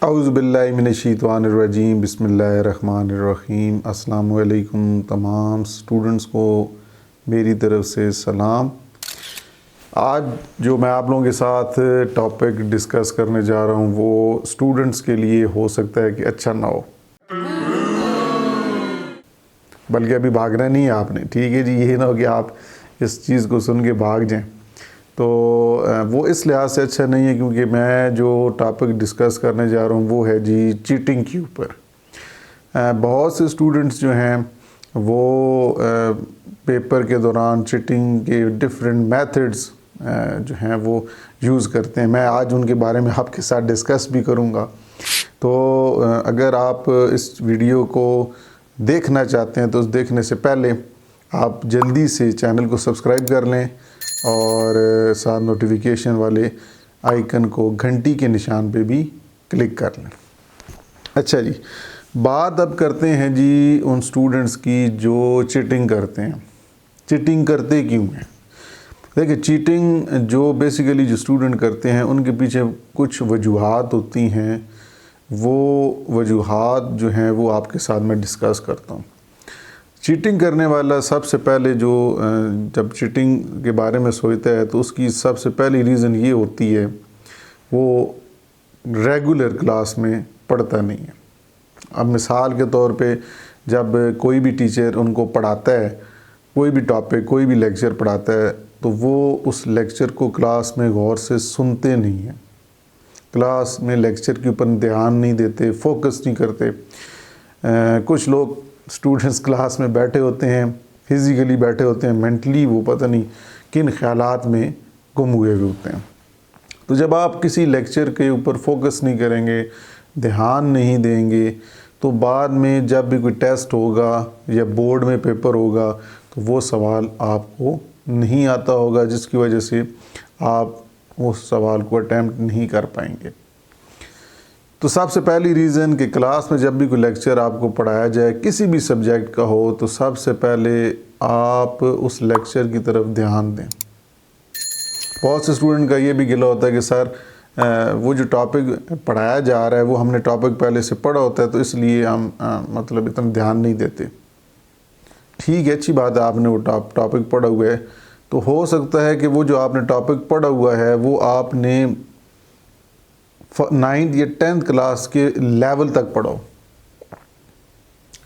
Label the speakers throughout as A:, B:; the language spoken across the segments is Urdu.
A: اعوذ باللہ من الشیطان الرجیم بسم اللہ الرحمن الرحیم۔ السلام علیکم تمام سٹوڈنٹس کو میری طرف سے سلام۔ آج جو میں آپ لوگوں کے ساتھ ٹاپک ڈسکس کرنے جا رہا ہوں وہ سٹوڈنٹس کے لیے ہو سکتا ہے کہ اچھا نہ ہو، بلکہ ابھی بھاگنا نہیں ہے آپ نے، ٹھیک ہے جی، یہ نہ ہو کہ آپ اس چیز کو سن کے بھاگ جائیں۔ تو وہ اس لحاظ سے اچھا نہیں ہے کیونکہ میں جو ٹاپک ڈسکس کرنے جا رہا ہوں وہ ہے جی چیٹنگ کے اوپر۔ بہت سے اسٹوڈنٹس جو ہیں وہ پیپر کے دوران چیٹنگ کے ڈفرینٹ میتھڈز جو ہیں وہ یوز کرتے ہیں۔ میں آج ان کے بارے میں آپ کے ساتھ ڈسکس بھی کروں گا۔ تو اگر آپ اس ویڈیو کو دیکھنا چاہتے ہیں تو اس دیکھنے سے پہلے آپ جلدی سے چینل کو سبسکرائب کر لیں اور ساتھ نوٹیفیکیشن والے آئیکن کو گھنٹی کے نشان پہ بھی کلک کر لیں۔ اچھا جی، بات اب کرتے ہیں جی ان سٹوڈنٹس کی جو چیٹنگ کرتے ہیں۔ چیٹنگ کرتے کیوں ہیں؟ دیکھیں، چیٹنگ جو بیسیکلی جو اسٹوڈنٹ کرتے ہیں ان کے پیچھے کچھ وجوہات ہوتی ہیں، وہ وجوہات جو ہیں وہ آپ کے ساتھ میں ڈسکس کرتا ہوں۔ چیٹنگ کرنے والا سب سے پہلے جب چیٹنگ کے بارے میں سوچتا ہے تو اس کی سب سے پہلی ریزن یہ ہوتی ہے وہ ریگولر کلاس میں پڑھتا نہیں ہے۔ اب مثال کے طور پہ جب کوئی بھی ٹیچر ان کو پڑھاتا ہے، کوئی بھی ٹاپک، کوئی بھی لیکچر پڑھاتا ہے تو وہ اس لیکچر کو کلاس میں غور سے سنتے نہیں ہیں، کلاس میں لیکچر کے اوپر دھیان نہیں دیتے، فوکس نہیں کرتے۔ کچھ لوگ اسٹوڈنٹس کلاس میں بیٹھے ہوتے ہیں، فزیکلی بیٹھے ہوتے ہیں، مینٹلی وہ پتہ نہیں کن خیالات میں گم ہوئے ہوتے ہیں۔ تو جب آپ کسی لیکچر کے اوپر فوکس نہیں کریں گے، دھیان نہیں دیں گے، تو بعد میں جب بھی کوئی ٹیسٹ ہوگا یا بورڈ میں پیپر ہوگا تو وہ سوال آپ کو نہیں آتا ہوگا، جس کی وجہ سے آپ اس سوال کو اٹیمپٹ نہیں کر پائیں گے۔ تو سب سے پہلی ریزن کہ کلاس میں جب بھی کوئی لیکچر آپ کو پڑھایا جائے، کسی بھی سبجیکٹ کا ہو، تو سب سے پہلے آپ اس لیکچر کی طرف دھیان دیں۔ بہت سے اسٹوڈنٹ کا یہ بھی گلہ ہوتا ہے کہ سر وہ جو ٹاپک پڑھایا جا رہا ہے وہ ہم نے ٹاپک پہلے سے پڑھا ہوتا ہے تو اس لیے ہم اتنا دھیان نہیں دیتے۔ ٹھیک ہے، اچھی بات ہے، آپ نے وہ ٹاپک پڑھا ہوا ہے، تو ہو سکتا ہے کہ وہ جو آپ نے ٹاپک پڑھا ہوا ہے وہ آپ نے 9th یا 10th کلاس کے لیول تک پڑھو،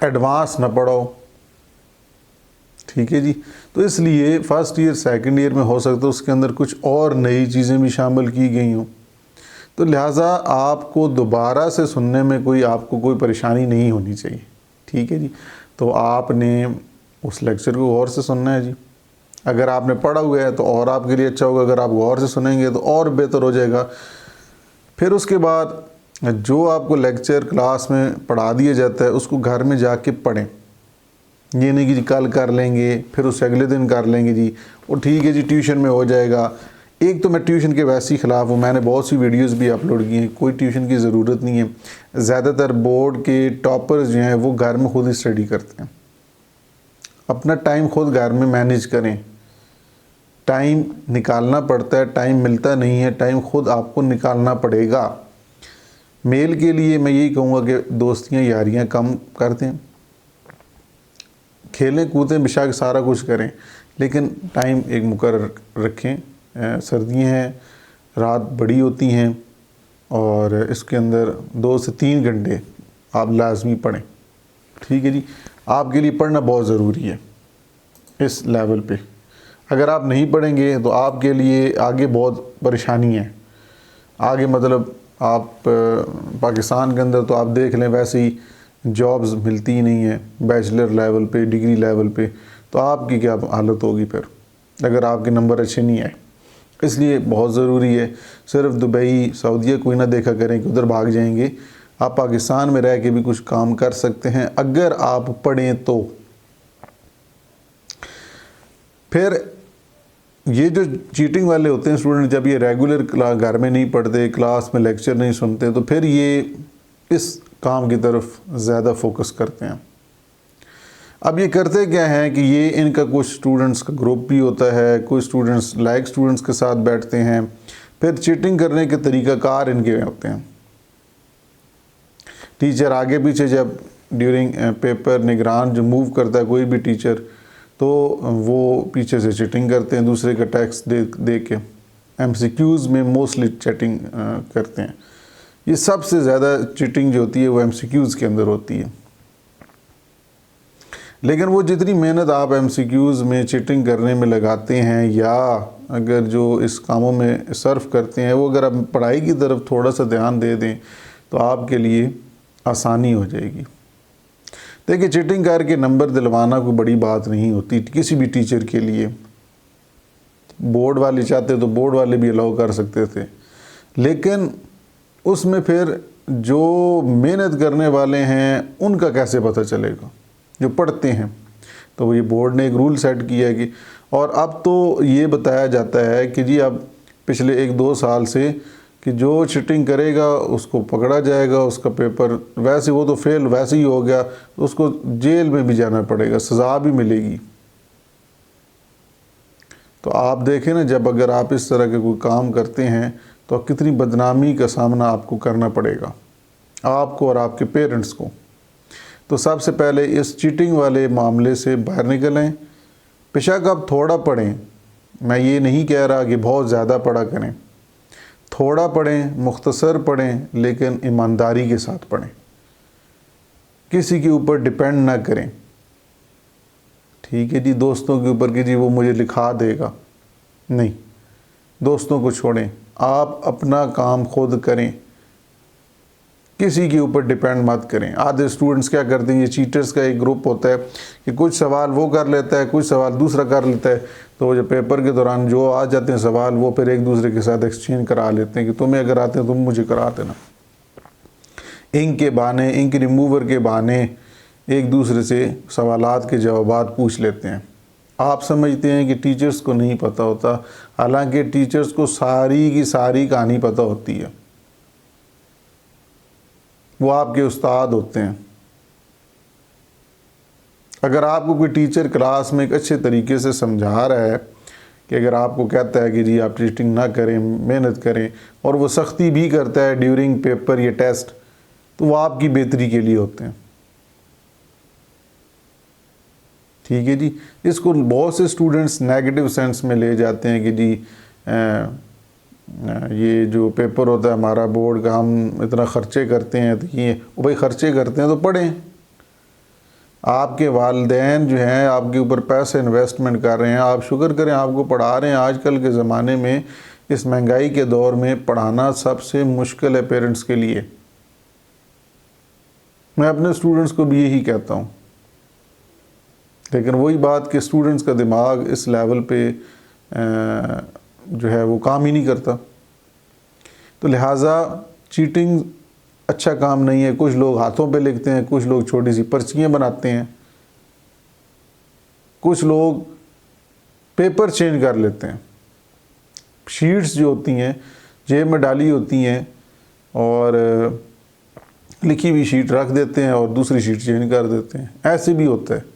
A: ایڈوانس نہ پڑھو، ٹھیک ہے جی۔ تو اس لیے فرسٹ ایئر سیکنڈ ایئر میں ہو سکتا ہے اس کے اندر کچھ اور نئی چیزیں بھی شامل کی گئی ہوں، تو لہٰذا آپ کو دوبارہ سے سننے میں آپ کو کوئی پریشانی نہیں ہونی چاہیے، ٹھیک ہے جی۔ تو آپ نے اس لیکچر کو غور سے سننا ہے جی۔ اگر آپ نے پڑھا ہوا ہے تو اور آپ کے لیے اچھا ہوگا، اگر آپ غور سے سنیں گے تو اور بہتر ہو جائے گا۔ پھر اس کے بعد جو آپ کو لیکچر کلاس میں پڑھا دیا جاتا ہے اس کو گھر میں جا کے پڑھیں۔ یہ نہیں کہ جی کل کر لیں گے، پھر اس سے اگلے دن کر لیں گے جی، وہ ٹھیک ہے جی ٹیوشن میں ہو جائے گا۔ ایک تو میں ٹیوشن کے ویسے ہی خلاف ہوں، میں نے بہت سی ویڈیوز بھی اپلوڈ کی ہیں، کوئی ٹیوشن کی ضرورت نہیں ہے۔ زیادہ تر بورڈ کے ٹاپرز جو ہیں وہ گھر میں خود ہی اسٹڈی کرتے ہیں، اپنا ٹائم خود گھر میں مینیج کریں۔ ٹائم نکالنا پڑتا ہے، ٹائم ملتا نہیں ہے، ٹائم خود آپ کو نکالنا پڑے گا۔ میل کے لیے میں یہی کہوں گا کہ دوستیاں یاریاں کم کر دیں، کھیلیں کودیں بشک سارا کچھ کریں، لیکن ٹائم ایک مقرر رکھیں۔ سردیاں ہیں، رات بڑی ہوتی ہیں اور اس کے اندر 2 سے 3 گھنٹے آپ لازمی پڑھیں، ٹھیک ہے جی۔ آپ کے لیے پڑھنا بہت ضروری ہے اس لیول پہ۔ اگر آپ نہیں پڑھیں گے تو آپ کے لیے آگے بہت پریشانی ہے۔ آگے آپ پاکستان کے اندر تو آپ دیکھ لیں ویسے ہی جابز ملتی ہی نہیں ہیں، بیچلر لیول پہ، ڈگری لیول پہ، تو آپ کی کیا حالت ہوگی پھر اگر آپ کے نمبر اچھے نہیں آئے۔ اس لیے بہت ضروری ہے، صرف دبئی سعودیہ کوئی نہ دیکھا کریں کہ ادھر بھاگ جائیں گے، آپ پاکستان میں رہ کے بھی کچھ کام کر سکتے ہیں اگر آپ پڑھیں تو۔ پھر یہ جو چیٹنگ والے ہوتے ہیں اسٹوڈنٹ، جب یہ ریگولر گھر میں نہیں پڑھتے، کلاس میں لیکچر نہیں سنتے، تو پھر یہ اس کام کی طرف زیادہ فوکس کرتے ہیں۔ اب یہ کرتے کیا ہیں کہ یہ ان کا کچھ اسٹوڈنٹس کا گروپ بھی ہوتا ہے، کچھ اسٹوڈنٹس لائک اسٹوڈنٹس کے ساتھ بیٹھتے ہیں، پھر چیٹنگ کرنے کے طریقہ کار ان کے ہوتے ہیں۔ ٹیچر آگے پیچھے جب ڈیورنگ پیپر نگران جو موو کرتا ہے کوئی بھی ٹیچر تو وہ پیچھے سے چیٹنگ کرتے ہیں دوسرے کا ٹیکسٹ دے کے. MCQs میں موسٹلی چیٹنگ کرتے ہیں. یہ سب سے زیادہ چیٹنگ جو ہوتی ہے وہ MCQs کے اندر ہوتی ہے. لیکن وہ جتنی محنت آپ MCQs میں چیٹنگ کرنے میں لگاتے ہیں یا اگر جو اس کاموں میں صرف کرتے ہیں وہ اگر آپ پڑھائی کی طرف تھوڑا سا دھیان دے دیں تو آپ کے لیے آسانی ہو جائے گی. دیکھیں چیٹنگ کر کے نمبر دلوانا کوئی بڑی بات نہیں ہوتی کسی بھی ٹیچر کے لیے. بورڈ والے چاہتے تو بورڈ والے بھی الاؤ کر سکتے تھے، لیکن اس میں پھر جو محنت کرنے والے ہیں ان کا کیسے پتہ چلے گا جو پڑھتے ہیں. تو یہ بورڈ نے ایک رول سیٹ کیا ہے کہ اور اب تو یہ بتایا جاتا ہے کہ جی اب پچھلے 1-2 سال سے کہ جو چیٹنگ کرے گا اس کو پکڑا جائے گا، اس کا پیپر ویسے وہ تو فیل ویسے ہی ہو گیا، اس کو جیل میں بھی جانا پڑے گا، سزا بھی ملے گی. تو آپ دیکھیں نا جب اگر آپ اس طرح کے کوئی کام کرتے ہیں تو کتنی بدنامی کا سامنا آپ کو کرنا پڑے گا، آپ کو اور آپ کے پیرنٹس کو. تو سب سے پہلے اس چیٹنگ والے معاملے سے باہر نکلیں. بے شک آپ تھوڑا پڑھیں، میں یہ نہیں کہہ رہا کہ بہت زیادہ پڑھا کریں، تھوڑا پڑھیں، مختصر پڑھیں، لیکن ایمانداری کے ساتھ پڑھیں. کسی کے اوپر ڈیپینڈ نہ کریں. ٹھیک ہے جی، دوستوں کے اوپر کہ جی وہ مجھے لکھا دے گا، نہیں، دوستوں کو چھوڑیں، آپ اپنا کام خود کریں، کسی کے اوپر ڈیپینڈ مت کریں. آدھے اسٹوڈنٹس کیا کرتے ہیں، یہ چیٹرز کا ایک گروپ ہوتا ہے کہ کچھ سوال وہ کر لیتا ہے، کچھ سوال دوسرا کر لیتا ہے، تو جو پیپر کے دوران جو آ جاتے ہیں سوال وہ پھر ایک دوسرے کے ساتھ ایکسچینج کرا لیتے ہیں کہ تمہیں اگر آتے ہیں تم مجھے کرا دینا. انک کے بہانے، انک ریموور کے بہانے ایک دوسرے سے سوالات کے جوابات پوچھ لیتے ہیں. آپ سمجھتے ہیں کہ ٹیچرز کو نہیں پتہ ہوتا، حالانکہ ٹیچرز کو ساری کی ساری کہانی پتہ ہوتی ہے. وہ آپ کے استاد ہوتے ہیں. اگر آپ کو کوئی ٹیچر کلاس میں ایک اچھے طریقے سے سمجھا رہا ہے کہ اگر آپ کو کہتا ہے کہ جی آپ چیٹنگ نہ کریں، محنت کریں، اور وہ سختی بھی کرتا ہے ڈیورنگ پیپر یا ٹیسٹ، تو وہ آپ کی بہتری کے لیے ہوتے ہیں. ٹھیک ہے جی. اس کو بہت سے اسٹوڈنٹس نیگیٹو سینس میں لے جاتے ہیں کہ جی یہ جو پیپر ہوتا ہے ہمارا بورڈ کا، ہم اتنا خرچے کرتے ہیں تو یہ بھائی خرچے کرتے ہیں تو پڑھیں. آپ کے والدین جو ہیں آپ کے اوپر پیسے انویسٹمنٹ کر رہے ہیں، آپ شکر کریں آپ کو پڑھا رہے ہیں. آج کل کے زمانے میں اس مہنگائی کے دور میں پڑھانا سب سے مشکل ہے پیرنٹس کے لیے. میں اپنے اسٹوڈنٹس کو بھی یہی کہتا ہوں، لیکن وہی بات کہ اسٹوڈنٹس کا دماغ اس لیول پہ جو ہے وہ کام ہی نہیں کرتا. تو لہٰذا چیٹنگ اچھا کام نہیں ہے. کچھ لوگ ہاتھوں پہ لکھتے ہیں، کچھ لوگ چھوٹی سی پرچیاں بناتے ہیں، کچھ لوگ پیپر چینج کر لیتے ہیں. شیٹس جو ہوتی ہیں جیب میں ڈالی ہوتی ہیں اور لکھی ہوئی شیٹ رکھ دیتے ہیں اور دوسری شیٹ چینج کر دیتے ہیں. ایسے بھی ہوتا ہے.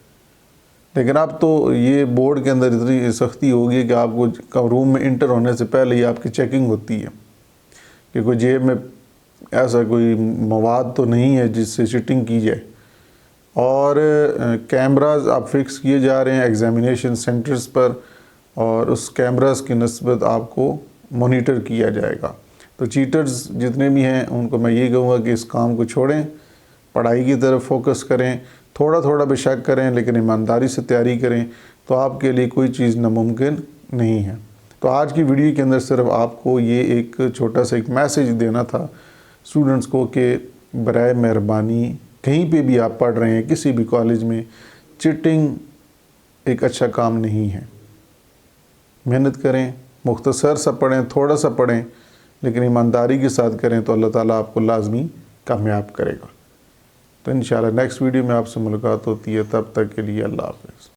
A: لیکن اب تو یہ بورڈ کے اندر اتنی سختی ہوگی کہ آپ کو روم میں انٹر ہونے سے پہلے ہی آپ کی چیکنگ ہوتی ہے کہ کوئی جیب میں ایسا کوئی مواد تو نہیں ہے جس سے چیٹنگ کی جائے. اور کیمراز اب فکس کیے جا رہے ہیں ایگزامینیشن سینٹرز پر، اور اس کیمراز کی نسبت آپ کو مانیٹر کیا جائے گا. تو چیٹرز جتنے بھی ہیں ان کو میں یہ کہوں گا کہ اس کام کو چھوڑیں، پڑھائی کی طرف فوکس کریں. تھوڑا تھوڑا بے شک کریں لیکن ایمانداری سے تیاری کریں، تو آپ کے لیے کوئی چیز ناممکن نہیں ہے. تو آج کی ویڈیو کے اندر صرف آپ کو یہ ایک چھوٹا سا ایک میسیج دینا تھا اسٹوڈنٹس کو کہ برائے مہربانی کہیں پہ بھی آپ پڑھ رہے ہیں کسی بھی کالج میں، چیٹنگ ایک اچھا کام نہیں ہے. محنت کریں، مختصر سا پڑھیں، تھوڑا سا پڑھیں، لیکن ایمانداری کے ساتھ کریں تو اللہ تعالیٰ آپ کو لازمی کامیاب کرے گا. تو انشاءاللہ نیکسٹ ویڈیو میں آپ سے ملاقات ہوتی ہے. تب تک کے لیے اللہ حافظ.